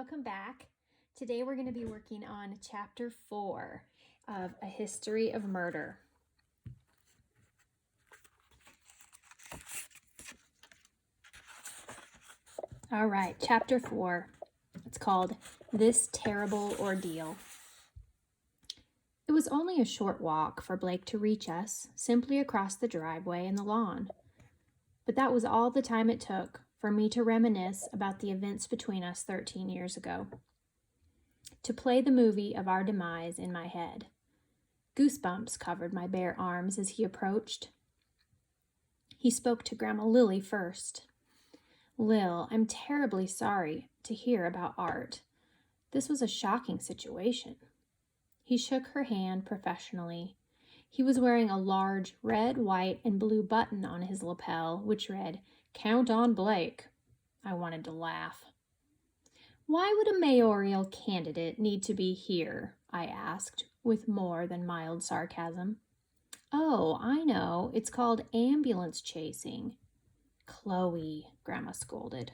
welcome back. Today we're going to be working on Chapter 4 of A History of Murder. All right, Chapter 4. It's called This Terrible Ordeal. It was only a short walk for Blake to reach us, simply across the driveway and the lawn. But that was all the time it took for me to reminisce about the events between us 13 years ago. To play the movie of our demise in my head. Goosebumps covered my bare arms as he approached. He spoke to Grandma Lily first. "Lil, I'm terribly sorry to hear about Art. This was a shocking situation." He shook her hand professionally. He was wearing a large red, white, and blue button on his lapel, which read, "Count on Blake." I wanted to laugh. "Why would a mayoral candidate need to be here?" I asked, with more than mild sarcasm. "Oh, I know. It's called ambulance chasing." "Chloe," Grandma scolded.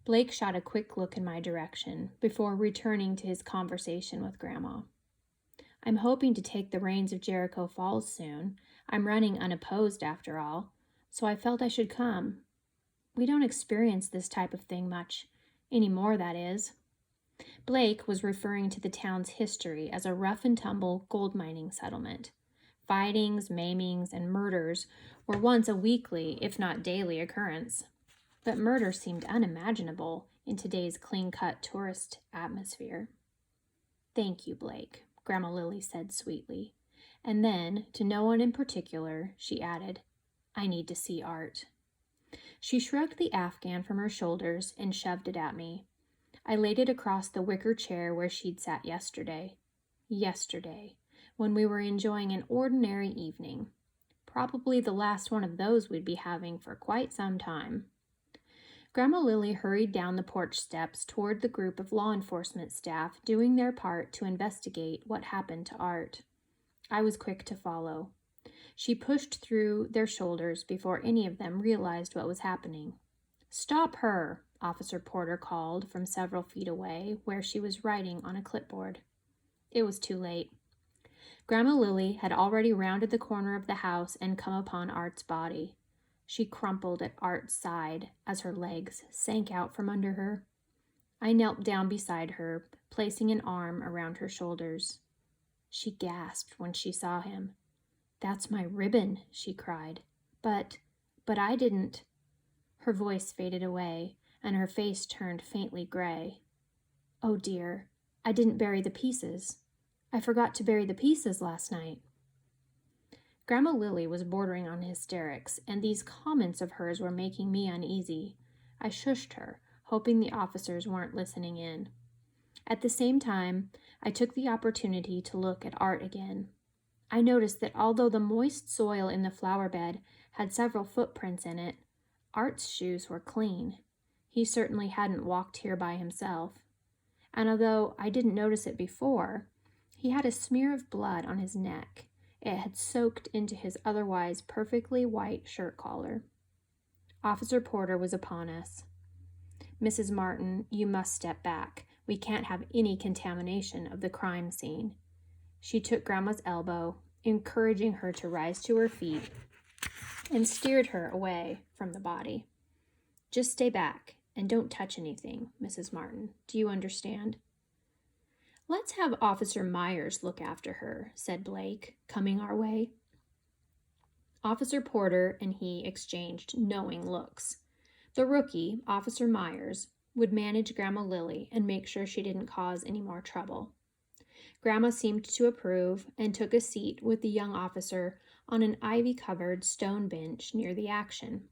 Blake shot a quick look in my direction before returning to his conversation with Grandma. "I'm hoping to take the reins of Jericho Falls soon. I'm running unopposed after all, so I felt I should come. We don't experience this type of thing much anymore, that is." Blake was referring to the town's history as a rough-and-tumble gold mining settlement. Fightings, maimings, and murders were once a weekly, if not daily, occurrence. But murder seemed unimaginable in today's clean-cut tourist atmosphere. "Thank you, Blake," Grandma Lily said sweetly. And then, to no one in particular, she added, "I need to see Art." She shrugged the afghan from her shoulders and shoved it at me. I laid it across the wicker chair where she'd sat yesterday. Yesterday, when we were enjoying an ordinary evening. Probably the last one of those we'd be having for quite some time. Grandma Lily hurried down the porch steps toward the group of law enforcement staff doing their part to investigate what happened to Art. I was quick to follow. She pushed through their shoulders before any of them realized what was happening. "Stop her!" Officer Porter called from several feet away where she was writing on a clipboard. It was too late. Grandma Lily had already rounded the corner of the house and come upon Art's body. She crumpled at Art's side as her legs sank out from under her. I knelt down beside her, placing an arm around her shoulders. She gasped when she saw him. "That's my ribbon," she cried. But I didn't." Her voice faded away, and her face turned faintly gray. "Oh dear, I didn't bury the pieces. I forgot to bury the pieces last night." Grandma Lily was bordering on hysterics, and these comments of hers were making me uneasy. I shushed her, hoping the officers weren't listening in. At the same time, I took the opportunity to look at Art again. I noticed that although the moist soil in the flower bed had several footprints in it, Art's shoes were clean. He certainly hadn't walked here by himself. And although I didn't notice it before, he had a smear of blood on his neck. It had soaked into his otherwise perfectly white shirt collar. Officer Porter was upon us. "Mrs. Martin, you must step back. We can't have any contamination of the crime scene." She took Grandma's elbow, encouraging her to rise to her feet, and steered her away from the body. "Just stay back and don't touch anything, Mrs. Martin. Do you understand?" "Let's have Officer Myers look after her," said Blake, coming our way. Officer Porter and he exchanged knowing looks. The rookie, Officer Myers, would manage Grandma Lily and make sure she didn't cause any more trouble. Grandma seemed to approve and took a seat with the young officer on an ivy-covered stone bench near the action.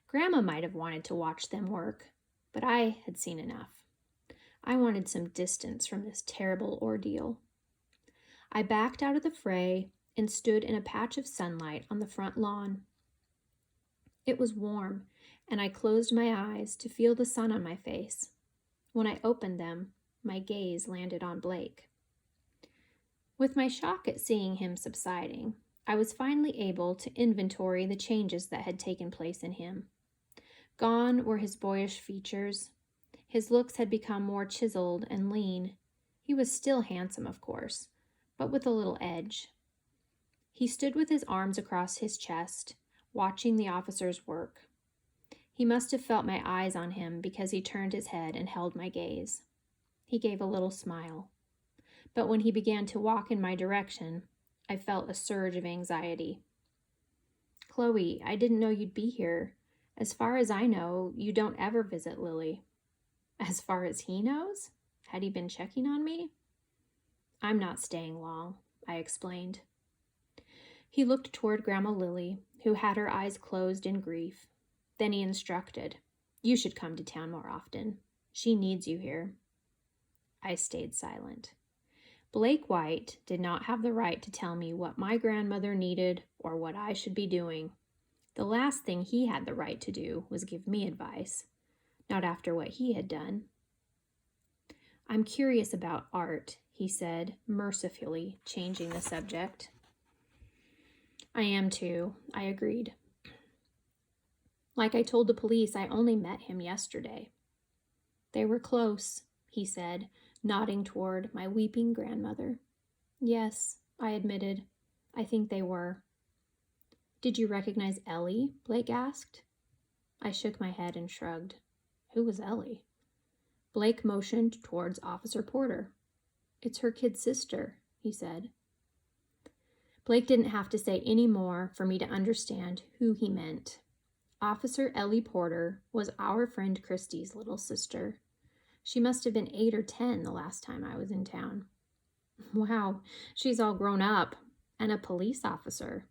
Grandma might have wanted to watch them work, but I had seen enough. I wanted some distance from this terrible ordeal. I backed out of the fray and stood in a patch of sunlight on the front lawn. It was warm, and I closed my eyes to feel the sun on my face. When I opened them, my gaze landed on Blake. With my shock at seeing him subsiding, I was finally able to inventory the changes that had taken place in him. Gone were his boyish features. His looks had become more chiseled and lean. He was still handsome, of course, but with a little edge. He stood with his arms across his chest, watching the officers work. He must have felt my eyes on him because he turned his head and held my gaze. He gave a little smile. But when he began to walk in my direction, I felt a surge of anxiety. Chloe, I didn't know you'd be here. As far as I know, you don't ever visit Lily. As far as he knows? Had he been checking on me? I'm not staying long, I explained. He looked toward Grandma Lily, who had her eyes closed in grief. Then he instructed, "You should come to town more often. She needs you here." I stayed silent. Blake White did not have the right to tell me what my grandmother needed or what I should be doing. The last thing he had the right to do was give me advice, not after what he had done. "I'm curious about art," he said, mercifully changing the subject. "I am too," I agreed. "Like I told the police, I only met him yesterday." "They were close," he said, nodding toward my weeping grandmother. "Yes," I admitted. "I think they were." "Did you recognize Ellie?" Blake asked. I shook my head and shrugged. Who was Ellie? Blake motioned towards Officer Porter. "It's her kid sister," he said. Blake didn't have to say any more for me to understand who he meant. Officer Ellie Porter was our friend Christy's little sister. She must have been 8 or 10 the last time I was in town. Wow, she's all grown up and a police officer.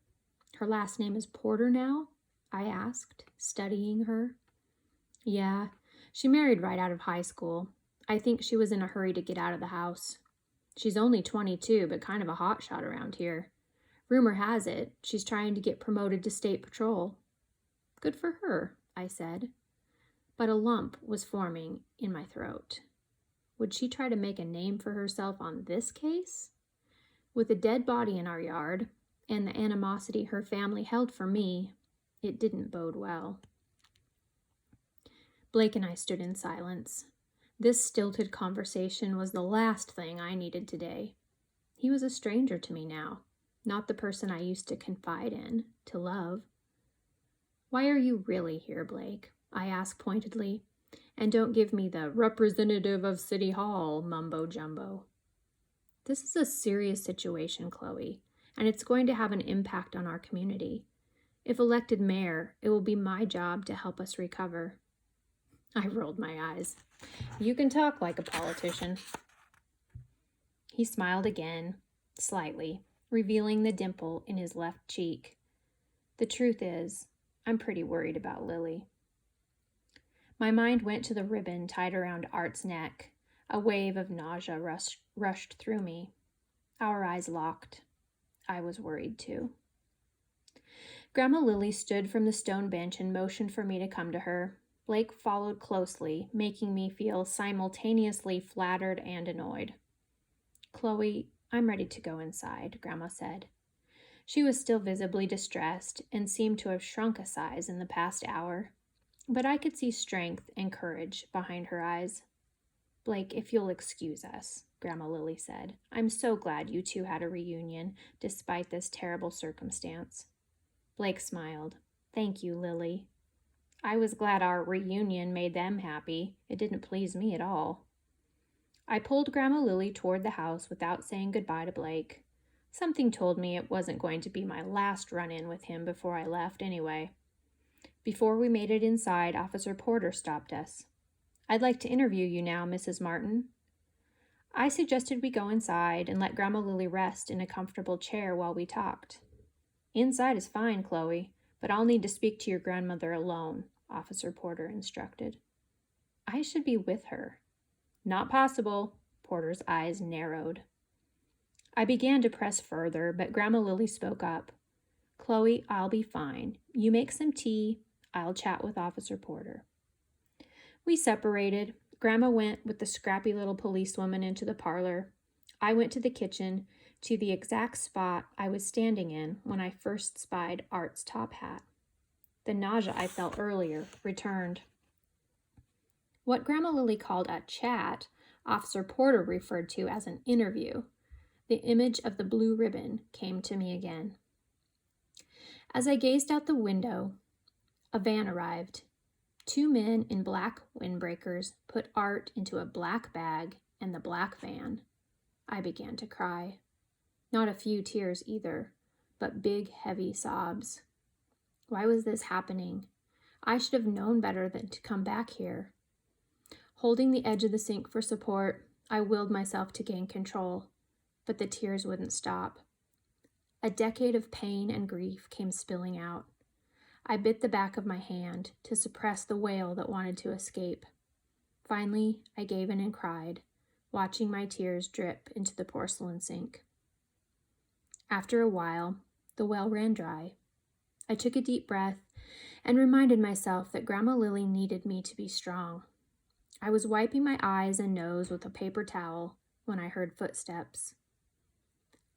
Her last name is Porter now? I asked, studying her. Yeah, she married right out of high school. I think she was in a hurry to get out of the house. She's only 22, but kind of a hotshot around here. Rumor has it she's trying to get promoted to state patrol. Good for her, I said. But a lump was forming in my throat. Would she try to make a name for herself on this case? With a dead body in our yard, and the animosity her family held for me, it didn't bode well. Blake and I stood in silence. This stilted conversation was the last thing I needed today. He was a stranger to me now, not the person I used to confide in, to love. "Why are you really here, Blake?" I asked pointedly. "And don't give me the representative of City Hall mumbo-jumbo." This is a serious situation, Chloe, and it's going to have an impact on our community. If elected mayor, it will be my job to help us recover. I rolled my eyes. You can talk like a politician. He smiled again, slightly, revealing the dimple in his left cheek. The truth is, I'm pretty worried about Lily. My mind went to the ribbon tied around Art's neck. A wave of nausea rushed through me. Our eyes locked. I was worried too. Grandma Lily stood from the stone bench and motioned for me to come to her. Blake followed closely, making me feel simultaneously flattered and annoyed. "Chloe, I'm ready to go inside," Grandma said. She was still visibly distressed and seemed to have shrunk a size in the past hour, but I could see strength and courage behind her eyes. "Blake, if you'll excuse us," Grandma Lily said. "I'm so glad you two had a reunion, despite this terrible circumstance." Blake smiled. "Thank you, Lily." I was glad our reunion made them happy. It didn't please me at all. I pulled Grandma Lily toward the house without saying goodbye to Blake. Something told me it wasn't going to be my last run-in with him before I left anyway. Before we made it inside, Officer Porter stopped us. "I'd like to interview you now, Mrs. Martin." I suggested we go inside and let Grandma Lily rest in a comfortable chair while we talked. "Inside is fine, Chloe, but I'll need to speak to your grandmother alone," Officer Porter instructed. I should be with her. "Not possible." Porter's eyes narrowed. I began to press further, but Grandma Lily spoke up. "Chloe, I'll be fine. You make some tea. I'll chat with Officer Porter." We separated. Grandma went with the scrappy little policewoman into the parlor. I went to the kitchen, to the exact spot I was standing in when I first spied Art's top hat. The nausea I felt earlier returned. What Grandma Lily called a chat, Officer Porter referred to as an interview. The image of the blue ribbon came to me again. As I gazed out the window, a van arrived. 2 men in black windbreakers put Art into a black bag and the black van. I began to cry. Not a few tears either, but big, heavy sobs. Why was this happening? I should have known better than to come back here. Holding the edge of the sink for support, I willed myself to gain control, but the tears wouldn't stop. A decade of pain and grief came spilling out. I bit the back of my hand to suppress the wail that wanted to escape. Finally, I gave in and cried, watching my tears drip into the porcelain sink. After a while, the well ran dry. I took a deep breath and reminded myself that Grandma Lily needed me to be strong. I was wiping my eyes and nose with a paper towel when I heard footsteps.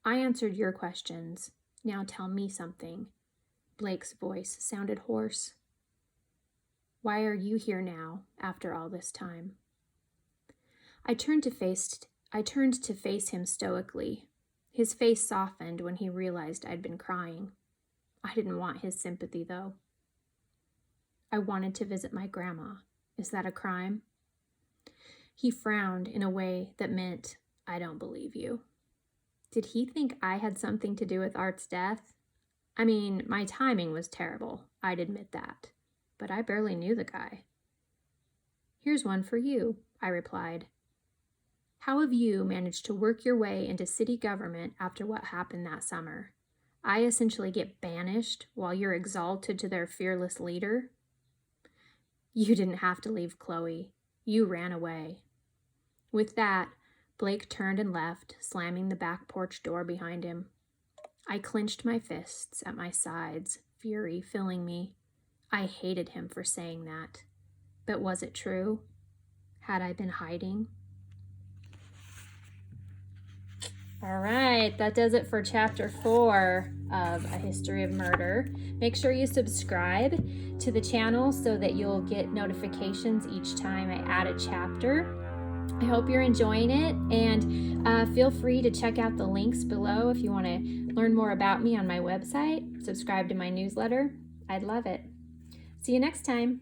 I answered your questions. Now tell me something. Blake's voice sounded hoarse. Why are you here now, after all this time? I turned to face him stoically. His face softened when he realized I'd been crying. I didn't want his sympathy, though. I wanted to visit my grandma. Is that a crime? He frowned in a way that meant, I don't believe you. Did he think I had something to do with Art's death? I mean, my timing was terrible, I'd admit that, but I barely knew the guy. Here's one for you, I replied. How have you managed to work your way into city government after what happened that summer? I essentially get banished while you're exalted to their fearless leader? You didn't have to leave, Chloe. You ran away. With that, Blake turned and left, slamming the back porch door behind him. I clenched my fists at my sides, fury filling me. I hated him for saying that. But was it true? Had I been hiding? All right, that does it for Chapter 4 of A History of Murder. Make sure you subscribe to the channel so that you'll get notifications each time I add a chapter. I hope you're enjoying it, and feel free to check out the links below if you want to learn more about me on my website. Subscribe to my newsletter. I'd love it. See you next time.